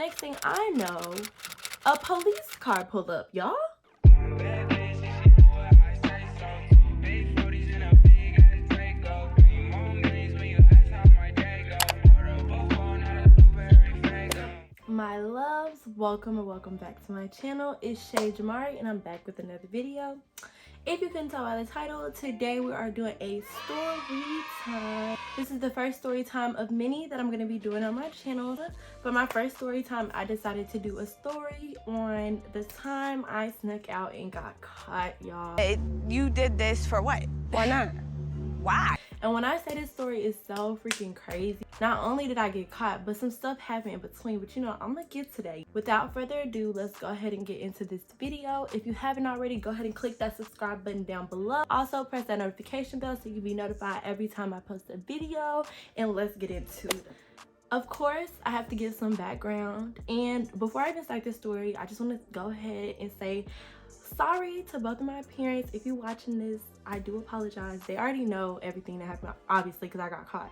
next thing I know, a police car pulled up, y'all. My loves, welcome and welcome back to my channel. It's Chaii Jemari and I'm back with another video. If you can tell by the title, today we are doing a story time. This is the first story time of many that I'm going to be doing on my channel. For my first story time, I decided to do a story on the time I snuck out and got caught, y'all. You did this for what? Why not? Why? And when I say this story is so freaking crazy, not only did I get caught, but some stuff happened in between. But you know, I'm gonna get to that. Without further ado, let's go ahead and get into this video. If you haven't already, go ahead and click that subscribe button down below. Also, press that notification bell so you can be notified every time I post a video. And let's get into it. Of course, I have to give some background. And before I even start this story, I just want to go ahead and say sorry to both of my parents. If you're watching this, I do apologize. They already know everything that happened, obviously, because I got caught.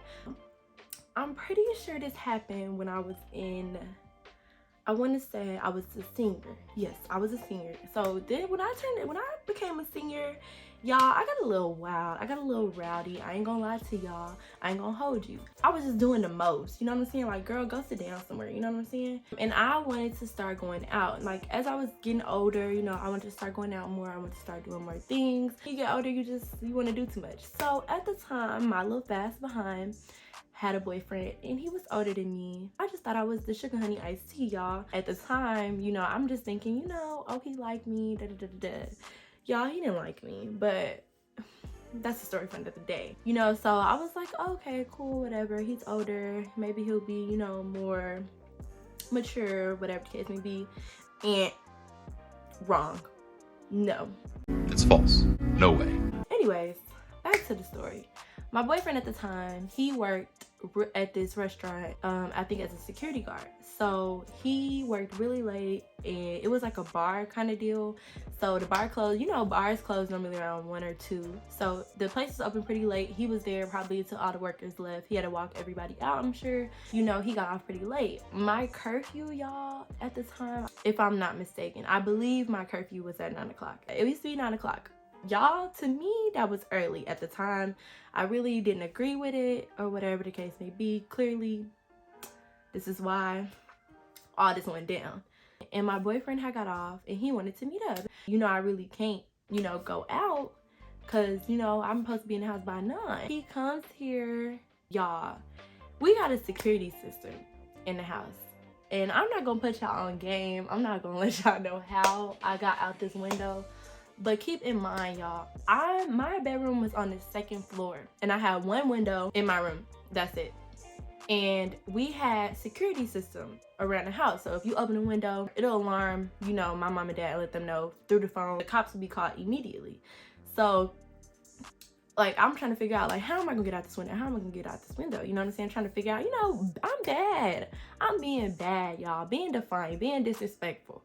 I'm pretty sure this happened when I was in, I want to say I was a senior. Yes, I was a senior. So then when I became a senior, y'all, I got a little wild. I got a little rowdy. I ain't gonna lie to y'all. I ain't gonna hold you. I was just doing the most. You know what I'm saying? Like, girl, go sit down somewhere. You know what I'm saying? And I wanted to start going out. Like, as I was getting older, you know, I wanted to start going out more. I wanted to start doing more things. You get older, you want to do too much. So at the time, my little fast behind had a boyfriend and he was older than me. I just thought I was the sugar honey iced tea, y'all. At the time, you know, I'm just thinking, you know, oh, he liked me, da da da da da. Y'all, he didn't like me, but that's the story for another day. You know, so I was like, okay, cool, whatever. He's older. Maybe he'll be, you know, more mature, whatever the case may be. And wrong. No. It's false. No way. Anyways, back to the story. My boyfriend at the time, he worked at this restaurant, I think as a security guard. So he worked really late and it was like a bar kind of deal. So the bar closed, you know, bars close normally around 1 or 2. So the place was open pretty late. He was there probably until all the workers left. He had to walk everybody out, I'm sure. You know, he got off pretty late. My curfew, y'all, at the time, if I'm not mistaken, I believe my curfew was at 9 o'clock. It used to be 9 o'clock. Y'all, to me, that was early at the time. I really didn't agree with it or whatever the case may be. Clearly, this is why all this went down. And my boyfriend had got off and he wanted to meet up. You know, I really can't, you know, go out because, you know, I'm supposed to be in the house by 9. He comes here, y'all. We got a security system in the house. And I'm not going to put y'all on game. I'm not going to let y'all know how I got out this window. But keep in mind, y'all, my bedroom was on the 2nd floor and I had one window in my room. That's it. And we had security system around the house. So if you open the window, it'll alarm, you know, my mom and dad, let them know through the phone. The cops will be called immediately. So like, I'm trying to figure out, like, how am I gonna get out this window? How am I gonna get out this window? You know what I'm saying? I'm trying to figure out, you know, I'm bad. I'm being bad, y'all. Being defiant, being disrespectful.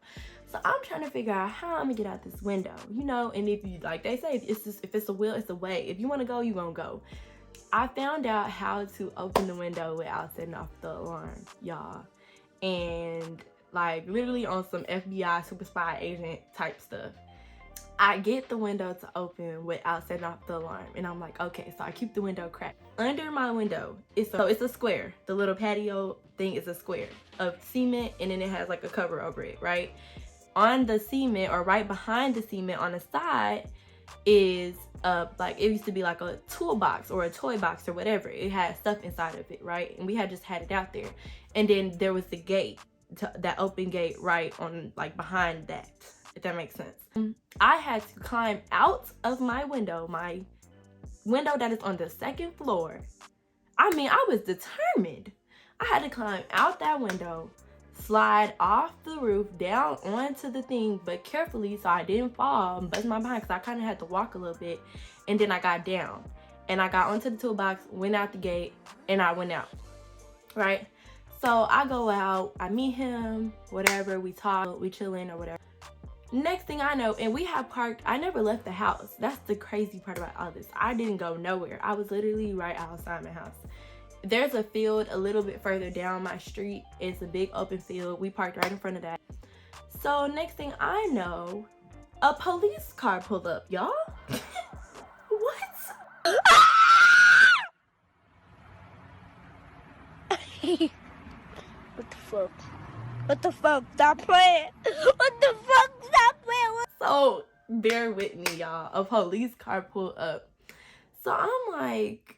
So I'm trying to figure out how I'm gonna get out this window, you know? And if you, like they say, if it's a will, it's a way. If you wanna go, you gonna go. I found out how to open the window without setting off the alarm, y'all. And like literally on some FBI super spy agent type stuff. I get the window to open without setting off the alarm. And I'm like, okay, so I keep the window cracked. Under my window, it's a square. The little patio thing is a square of cement and then it has like a cover over it, right? On the cement or right behind the cement on the side is like it used to be like a toolbox or a toy box or whatever. It had stuff inside of it, right? And we had just had it out there. And then there was the gate, that open gate right on like behind that, if that makes sense. I had to climb out of my window that is on the 2nd floor. I mean, I was determined. I had to climb out that window, slide off the roof down onto the thing, but carefully so I didn't fall and bust my behind because I kind of had to walk a little bit. And then I got down and I got onto the toolbox, went out the gate, and I went out, right? So I go out, I meet him, whatever, we talk, we chilling or whatever. Next thing I know, and we have parked, I never left the house. That's the crazy part about all this. I didn't go nowhere. I was literally right outside my house. There's a field a little bit further down my street. It's a big open field. We parked right in front of that. So next thing I know, a police car pulled up, y'all. What? What the fuck? What the fuck? Stop playing. What the fuck? Stop playing. So bear with me, y'all. A police car pulled up. So I'm like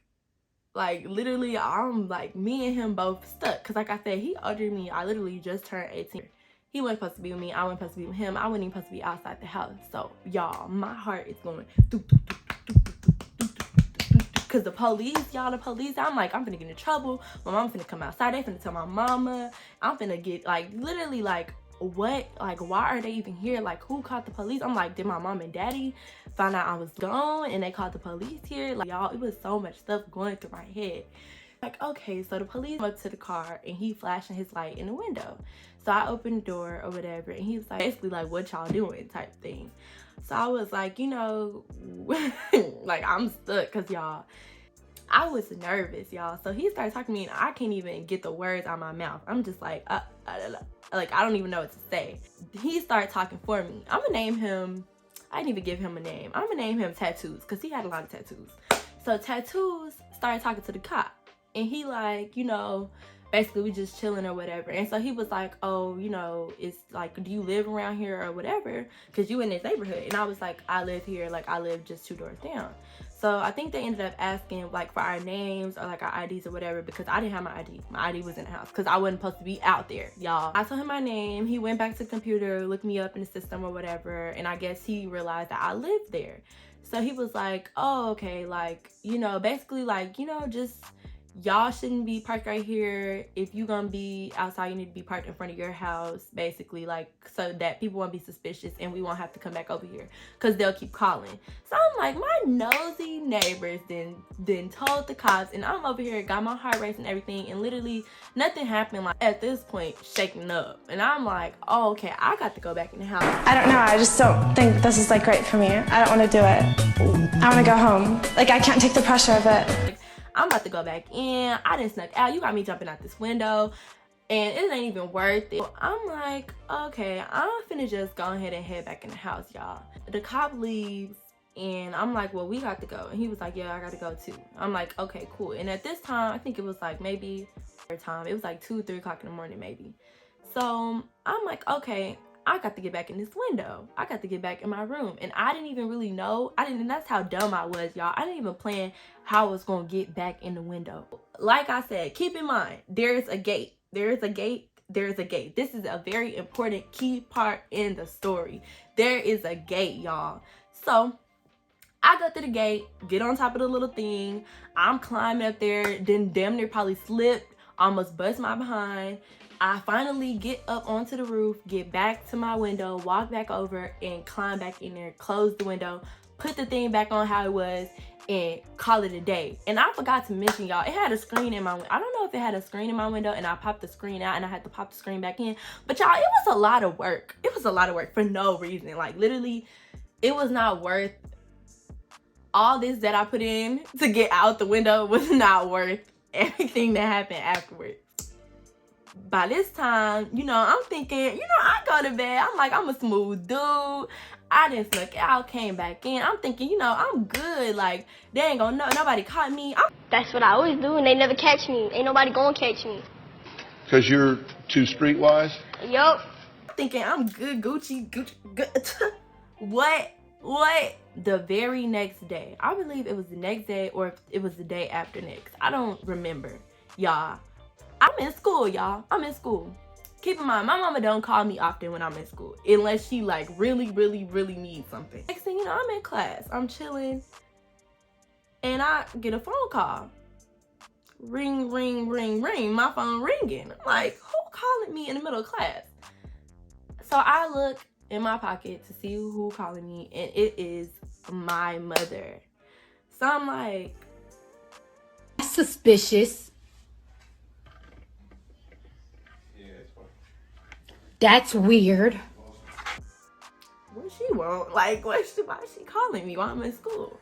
literally, I'm like, me and him both stuck. Cause like I said, he older than me. I literally just turned 18. He wasn't supposed to be with me. I wasn't supposed to be with him. I wasn't even supposed to be outside the house. So y'all, my heart is going cause the police, y'all, the police. I'm like, I'm finna get in trouble. My mom finna come outside. They finna tell my mama. I'm finna get like literally like, what? Like, why are they even here? Like, who called the police? I'm like, did my mom and daddy find out I was gone and they called the police here? Like, y'all, it was so much stuff going through my head. Like, okay, so the police came up to the car and he flashing his light in the window. So I opened the door or whatever, and he was like, basically like, what y'all doing type thing. So I was like, you know, like, I'm stuck, cause y'all, I was nervous, y'all. So he started talking to me and I can't even get the words out of my mouth. I'm just like, like, I don't even know what to say. He started talking for me. I'm gonna name him, I didn't even give him a name. I'm gonna name him Tattoos, cause he had a lot of tattoos. So Tattoos started talking to the cop, and he like, you know, basically we just chilling or whatever. And so he was like, oh, you know, it's like, do you live around here or whatever? Cause you in this neighborhood. And I was like, I live here, like I live just 2 doors down. So I think they ended up asking like for our names or like our IDs or whatever, because I didn't have my ID. My ID was in the house because I wasn't supposed to be out there, y'all. I told him my name. He went back to the computer, looked me up in the system or whatever. And I guess he realized that I lived there. So he was like, oh, okay, like, you know, basically like, you know, just y'all shouldn't be parked right here. If you gonna be outside, you need to be parked in front of your house, basically, like, so that people won't be suspicious and we won't have to come back over here because they'll keep calling. So I'm like, my nosy neighbors then told the cops, and I'm over here, got my heart racing and everything, and literally nothing happened. Like, at this point, shaking up, and I'm like, oh, okay, I got to go back in the house. I don't know, I just don't think this is like great for me. I don't want to do it. I want to go home. Like, I can't take the pressure of it. Like, I'm about to go back in. I done snuck out. You got me jumping out this window and it ain't even worth it. I'm like, okay, I'm finna just go ahead and head back in the house, y'all. The cop leaves and I'm like, well, we got to go. And he was like, yeah, I got to go too. I'm like, okay, cool. And at this time, I think it was like maybe time. It was like 2, 3 o'clock in the morning maybe. So I'm like, okay, I got to get back in this window. I got to get back in my room. And I didn't even really know. And that's how dumb I was, y'all. I didn't even plan how I was going to get back in the window. Like I said, keep in mind, there's a gate. There's a gate. There's a gate. This is a very important key part in the story. There is a gate, y'all. So I go through the gate, get on top of the little thing. I'm climbing up there, then damn near probably slipped, almost bust my behind. I finally get up onto the roof, get back to my window, walk back over and climb back in there, close the window, put the thing back on how it was, and call it a day. And I forgot to mention, y'all, it had a screen in my window. I don't know if it had a screen in my window and I popped the screen out and I had to pop the screen back in. But y'all, it was a lot of work. It was a lot of work for no reason. Like, literally, it was not worth all this that I put in to get out the window. Was not worth everything that happened afterwards. By this time, you know, I'm thinking, you know, I go to bed. I'm like, I'm a smooth dude. I didn't snuck out, came back in. I'm thinking, you know, I'm good. Like, they ain't gonna know. Nobody caught me. That's what I always do, and they never catch me. Ain't nobody gonna catch me. Because you're too streetwise? Yup. Thinking I'm good, Gucci, good. What? The very next day. I believe it was the next day or it was the day after next. I don't remember, y'all. I'm in school, y'all. I'm in school. Keep in mind, my mama don't call me often when I'm in school, unless she like really, really, really needs something. Next thing you know, I'm in class. I'm chilling, and I get a phone call. Ring, ring, ring, ring. My phone ringing. I'm like, who calling me in the middle of class? So I look in my pocket to see who calling me, and it is my mother. So I'm like, suspicious. That's weird. What she want? Like, why is she calling me while I'm in school?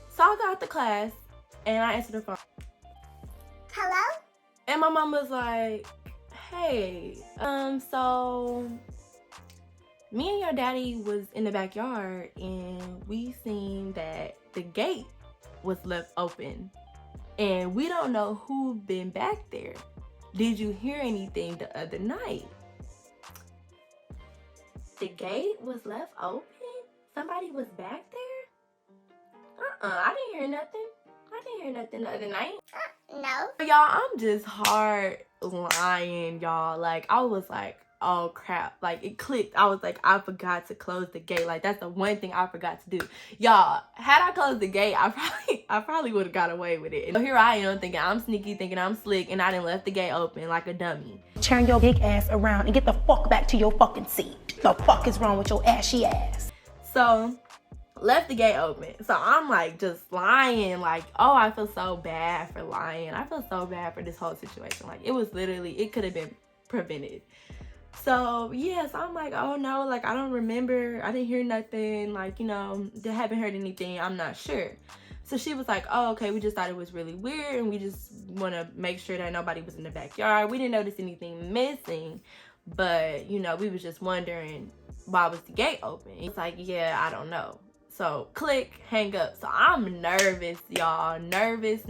So I got out the class and I answered the phone. Hello? And my mom was like, hey, so me and your daddy was in the backyard and we seen that the gate was left open and we don't know who been back there. Did you hear anything the other night? The gate was left open? Somebody was back there? I didn't hear nothing. I didn't hear nothing the other night. No. Y'all, I'm just hard lying, y'all. Like, I was like, oh crap. Like, it clicked. I was like, I forgot to close the gate. Like, that's the one thing I forgot to do. Y'all, had I closed the gate, I probably would have got away with it. And so here I am thinking I'm sneaky, thinking I'm slick, and I done left the gate open like a dummy. Turn your big ass around and get the fuck back to your fucking seat. The fuck is wrong with your ashy ass? So, left the gate open. So I'm like just lying, like, oh, I feel so bad for lying. I feel so bad for this whole situation. Like, it was literally, it could have been prevented. So yes, I'm like, oh no, like I don't remember, I didn't hear nothing, like, you know, they haven't heard anything, I'm not sure. So she was like, oh, okay, we just thought it was really weird and we just want to make sure that nobody was in the backyard. We didn't notice anything missing, but you know, we was just wondering why was the gate open. It's like, yeah, I don't know. So click, hang up. So I'm nervous, y'all. Nervous.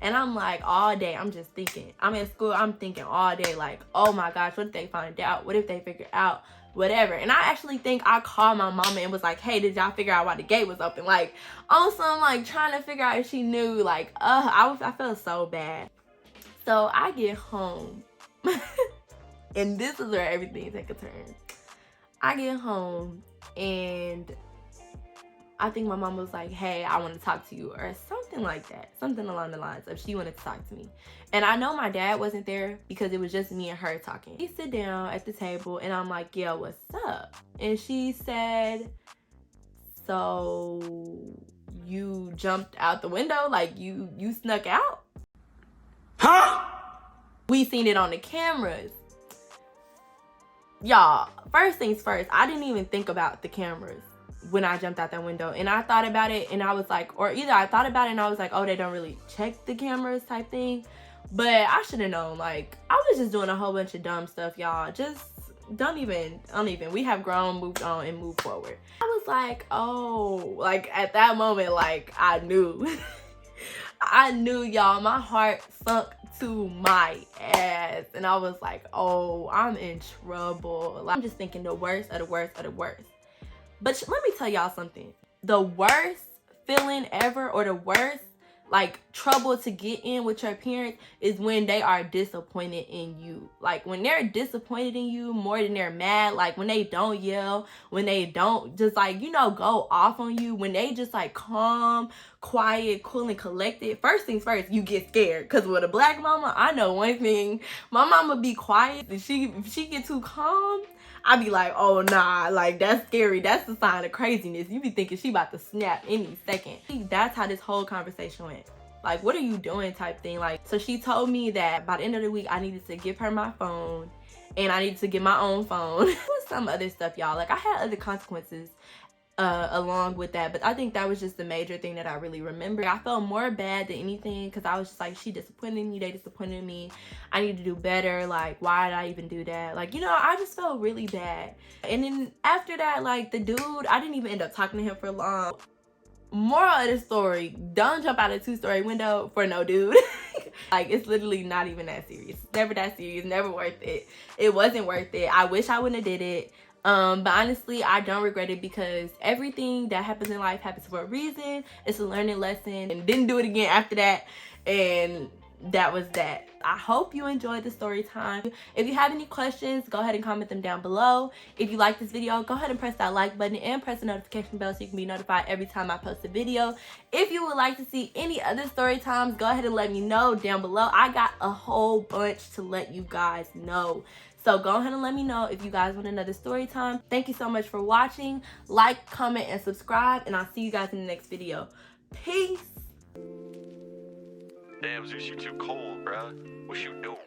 And I'm like, all day, I'm just thinking. I'm in school, I'm thinking all day, like, oh my gosh, what if they find out? What if they figure out? Whatever. And I actually think I called my mama and was like, hey, did y'all figure out why the gate was open? Like, on some, like, trying to figure out if she knew. Like, I felt so bad. So I get home. And this is where everything take a turn. I get home and I think my mom was like, hey, I want to talk to you, or something like that. Something along the lines of she wanted to talk to me. And I know my dad wasn't there because it was just me and her talking. We sit down at the table and I'm like, yeah, what's up? And she said, so you jumped out the window? Like you snuck out? Huh? We seen it on the cameras. Y'all, first things first, I didn't even think about the cameras when I jumped out that window. And I thought about it and I was like, or either I thought about it and I was like, oh, they don't really check the cameras type thing. But I should have known. Like, I was just doing a whole bunch of dumb stuff, y'all. Just don't even. We have grown, moved on, and moved forward. I was like, oh, like at that moment, like I knew. I knew, y'all. My heart sunk to my ass. And I was like, oh, I'm in trouble. Like, I'm just thinking the worst of the worst of the worst. But let me tell y'all something. The worst feeling ever, or the worst like trouble to get in with your parents, is when they are disappointed in you. Like when they're disappointed in you more than they're mad, like when they don't yell, when they don't just like, you know, go off on you, when they just like calm, quiet, cool, and collected. First things first, you get scared. Because with a black mama, I know one thing. My mama be quiet. If she get too calm, I be like, oh nah, like that's scary. That's the sign of craziness. You be thinking she about to snap any second. That's how this whole conversation went. Like, what are you doing type thing. Like, so she told me that by the end of the week, I needed to give her my phone and I needed to get my own phone. It was some other stuff, y'all. Like, I had other consequences along with that, but I think that was just the major thing that I really remember. I felt more bad than anything because I was just like, she disappointed me, they disappointed me, I need to do better. Like, why did I even do that? Like, you know, I just felt really bad. And then after that, like, the dude, I didn't even end up talking to him for long. Moral of the story, don't jump out a 2-story window for no dude. Like, it's literally not even that serious. It's never that serious, never worth it. It wasn't worth it. I wish I wouldn't have did it. But honestly, I don't regret it because everything that happens in life happens for a reason. It's a learning lesson, and didn't do it again after that. And that was that. I hope you enjoyed the story time. If you have any questions, go ahead and comment them down below. If you like this video, go ahead and press that like button and press the notification bell so you can be notified every time I post a video. If you would like to see any other story times, go ahead and let me know down below. I got a whole bunch to let you guys know. So go ahead and let me know if you guys want another story time. Thank you so much for watching. Like, comment, and subscribe, and I'll see you guys in the next video. Peace. Damn, Zeus, you too cold, bruh. What you doing?